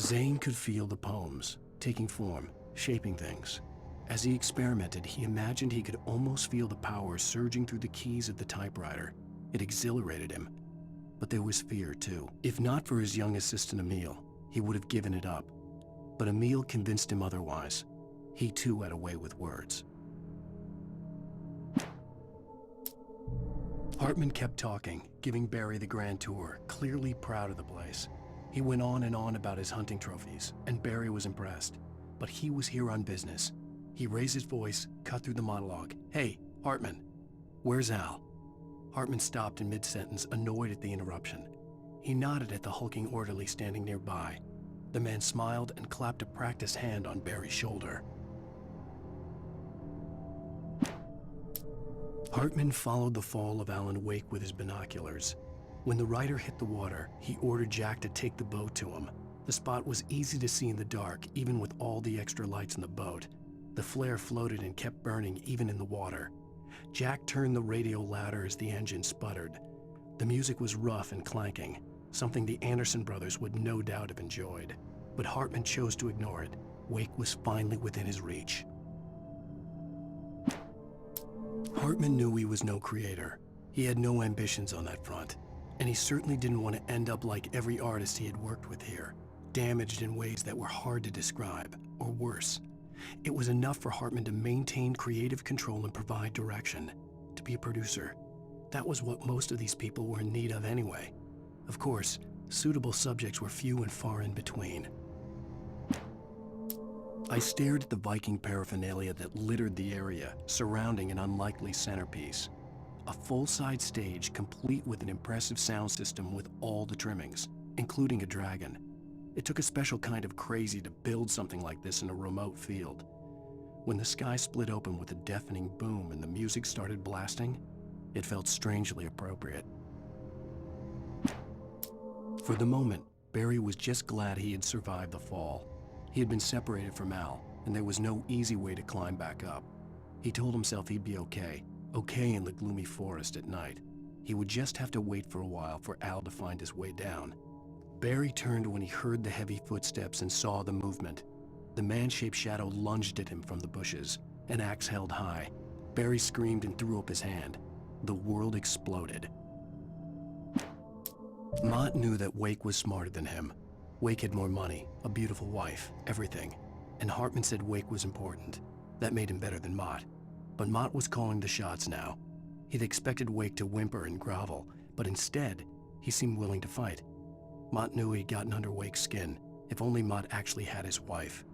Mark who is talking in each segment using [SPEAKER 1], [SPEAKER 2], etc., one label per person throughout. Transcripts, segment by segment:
[SPEAKER 1] Zane could feel the poems, taking form, shaping things. As he experimented, he imagined he could almost feel the power surging through the keys of the typewriter. It exhilarated him. But there was fear, too. If not for his young assistant Emil, he would have given it up. But Emil convinced him otherwise. He too had a way with words. Hartman kept talking, giving Barry the grand tour, clearly proud of the place. He went on and on about his hunting trophies, and Barry was impressed. But he was here on business. He raised his voice, cut through the monologue. "Hey, Hartman, where's Al?" Hartman stopped in mid-sentence, annoyed at the interruption. He nodded at the hulking orderly standing nearby. The man smiled and clapped a practiced hand on Barry's shoulder. Hartman followed the fall of Alan Wake with his binoculars. When the rider hit the water, he ordered Jack to take the boat to him. The spot was easy to see in the dark, even with all the extra lights in the boat. The flare floated and kept burning even in the water. Jack turned the radio louder as the engine sputtered. The music was rough and clanking, something the Anderson brothers would no doubt have enjoyed. But Hartman chose to ignore it. Wake was finally within his reach. Hartman knew he was no creator. He had no ambitions on that front, and he certainly didn't want to end up like every artist he had worked with here, damaged in ways that were hard to describe, or worse. It was enough for Hartman to maintain creative control and provide direction, to be a producer. That was what most of these people were in need of anyway. Of course, suitable subjects were few and far in between. I stared at the Viking paraphernalia that littered the area, surrounding an unlikely centerpiece. A full-size stage complete with an impressive sound system with all the trimmings, including a dragon. It took a special kind of crazy to build something like this in a remote field. When the sky split open with a deafening boom and the music started blasting, it felt strangely appropriate. For the moment, Barry was just glad he had survived the fall. He had been separated from Al, and there was no easy way to climb back up. He told himself he'd be okay in the gloomy forest at night. He would just have to wait for a while for Al to find his way down. Barry turned when he heard the heavy footsteps and saw the movement. The man-shaped shadow lunged at him from the bushes, an axe held high. Barry screamed and threw up his hand. The world exploded. Mott knew that Wake was smarter than him. Wake had more money, a beautiful wife, everything. And Hartman said Wake was important. That made him better than Mott. But Mott was calling the shots now. He'd expected Wake to whimper and grovel, but instead, he seemed willing to fight. Mott knew he'd gotten under Wake's skin. If only Mott actually had his wife.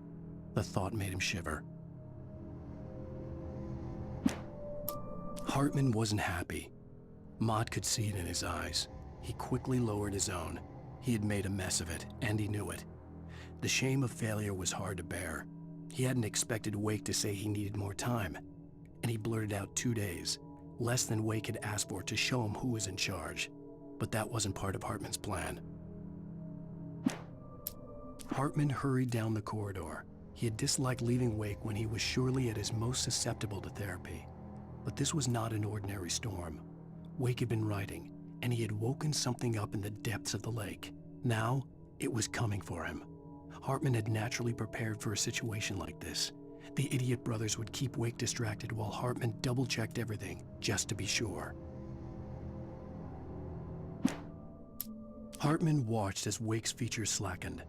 [SPEAKER 1] The thought made him shiver. Hartman wasn't happy. Mott could see it in his eyes. He quickly lowered his own. He had made a mess of it, and he knew it. The shame of failure was hard to bear. He hadn't expected Wake to say he needed more time, and he blurted out 2 days, less than Wake had asked for to show him who was in charge. But that wasn't part of Hartman's plan. Hartman hurried down the corridor. He had disliked leaving Wake when he was surely at his most susceptible to therapy. But this was not an ordinary storm. Wake had been writing, and he had woken something up in the depths of the lake. Now, it was coming for him. Hartman had naturally prepared for a situation like this. The idiot brothers would keep Wake distracted while Hartman double-checked everything, just to be sure. Hartman watched as Wake's features slackened.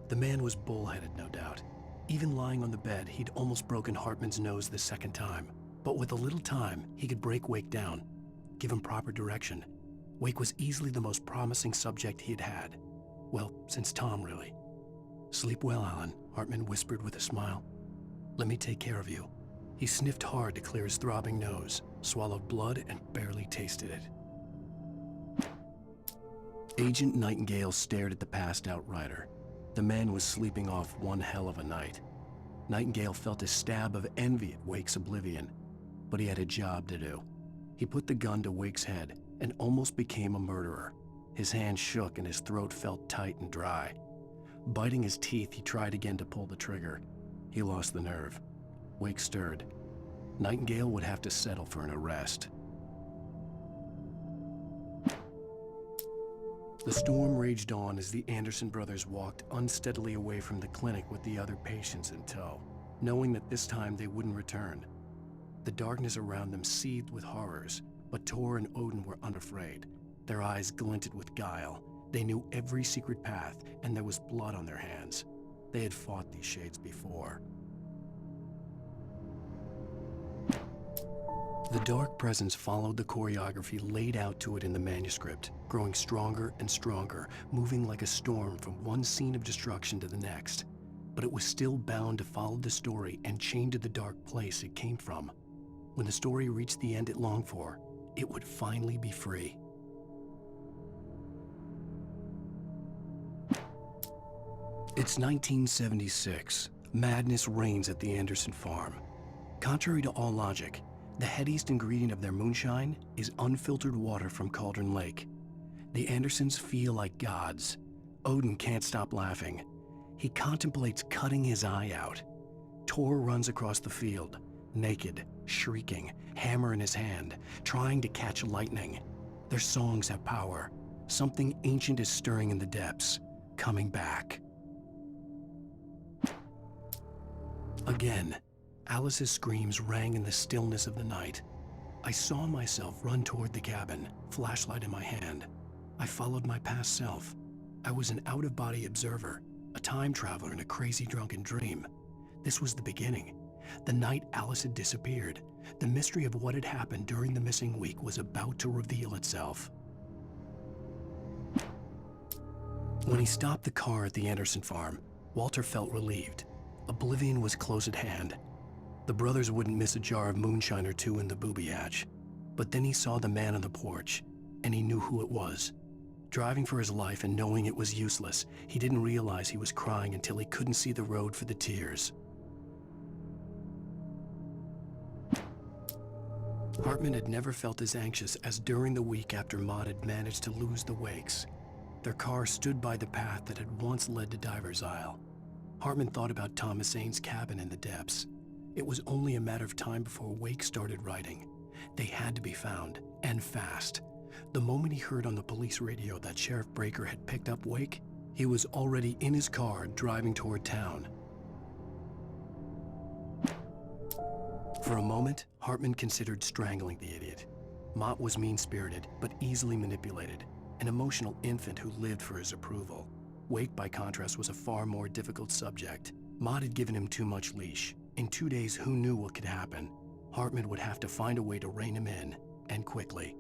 [SPEAKER 1] The man was bullheaded, no doubt. Even lying on the bed, he'd almost broken Hartman's nose the second time. But with a little time, he could break Wake down, give him proper direction. Wake was easily the most promising subject he had had. Well, since Tom, really. "Sleep well, Alan," Hartman whispered with a smile. "Let me take care of you." He sniffed hard to clear his throbbing nose, swallowed blood, and barely tasted it. Agent Nightingale stared at the passed-out rider. The man was sleeping off one hell of a night. Nightingale felt a stab of envy at Wake's oblivion, but he had a job to do. He put the gun to Wake's head and almost became a murderer. His hand shook and his throat felt tight and dry. Biting his teeth, he tried again to pull the trigger. He lost the nerve. Wake stirred. Nightingale would have to settle for an arrest. The storm raged on as the Anderson brothers walked unsteadily away from the clinic with the other patients in tow, knowing that this time they wouldn't return. The darkness around them seethed with horrors, but Tor and Odin were unafraid. Their eyes glinted with guile. They knew every secret path, and there was blood on their hands. They had fought these shades before. The dark presence followed the choreography laid out to it in the manuscript, growing stronger and stronger, moving like a storm from one scene of destruction to the next. But it was still bound to follow the story and chained to the dark place it came from. When the story reached the end it longed for, it would finally be free. It's 1976. Madness reigns at the Anderson farm. Contrary to all logic, the headiest ingredient of their moonshine is unfiltered water from Cauldron Lake. The Andersons feel like gods. Odin can't stop laughing. He contemplates cutting his eye out. Tor runs across the field, naked, shrieking, hammer in his hand, trying to catch lightning. Their songs have power. Something ancient is stirring in the depths, coming back. Again, Alice's screams rang in the stillness of the night. I saw myself run toward the cabin, flashlight in my hand. I followed my past self. I was an out-of-body observer, a time traveler in a crazy drunken dream. This was the beginning. The night Alice had disappeared. The mystery of what had happened during the missing week was about to reveal itself. When he stopped the car at the Anderson farm, Walter felt relieved. Oblivion was close at hand. The brothers wouldn't miss a jar of moonshine or two in the booby hatch. But then he saw the man on the porch, and he knew who it was. Driving for his life and knowing it was useless, he didn't realize he was crying until he couldn't see the road for the tears. Hartman had never felt as anxious as during the week after Maud had managed to lose the Wakes. Their car stood by the path that had once led to Diver's Isle. Hartman thought about Thomas Ains's cabin in the depths. It was only a matter of time before Wake started writing. They had to be found, and fast. The moment he heard on the police radio that Sheriff Breaker had picked up Wake, he was already in his car driving toward town. For a moment, Hartman considered strangling the idiot. Mott was mean-spirited, but easily manipulated, an emotional infant who lived for his approval. Wake, by contrast, was a far more difficult subject. Mott had given him too much leash. In 2 days, who knew what could happen? Hartman would have to find a way to rein him in, and quickly.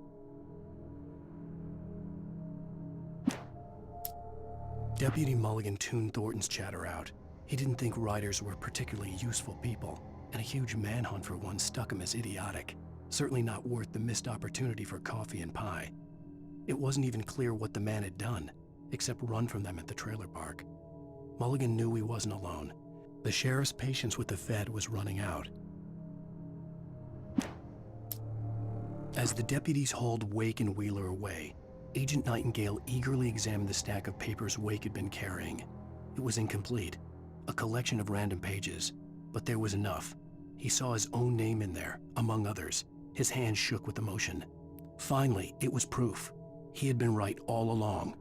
[SPEAKER 1] Deputy Mulligan tuned Thornton's chatter out. He didn't think writers were particularly useful people, and a huge manhunt for one struck him as idiotic. Certainly not worth the missed opportunity for coffee and pie. It wasn't even clear what the man had done, except run from them at the trailer park. Mulligan knew he wasn't alone. The sheriff's patience with the Fed was running out. As the deputies hauled Wake and Wheeler away, Agent Nightingale eagerly examined the stack of papers Wake had been carrying. It was incomplete, a collection of random pages, but there was enough. He saw his own name in there, among others. His hands shook with emotion. Finally, it was proof. He had been right all along.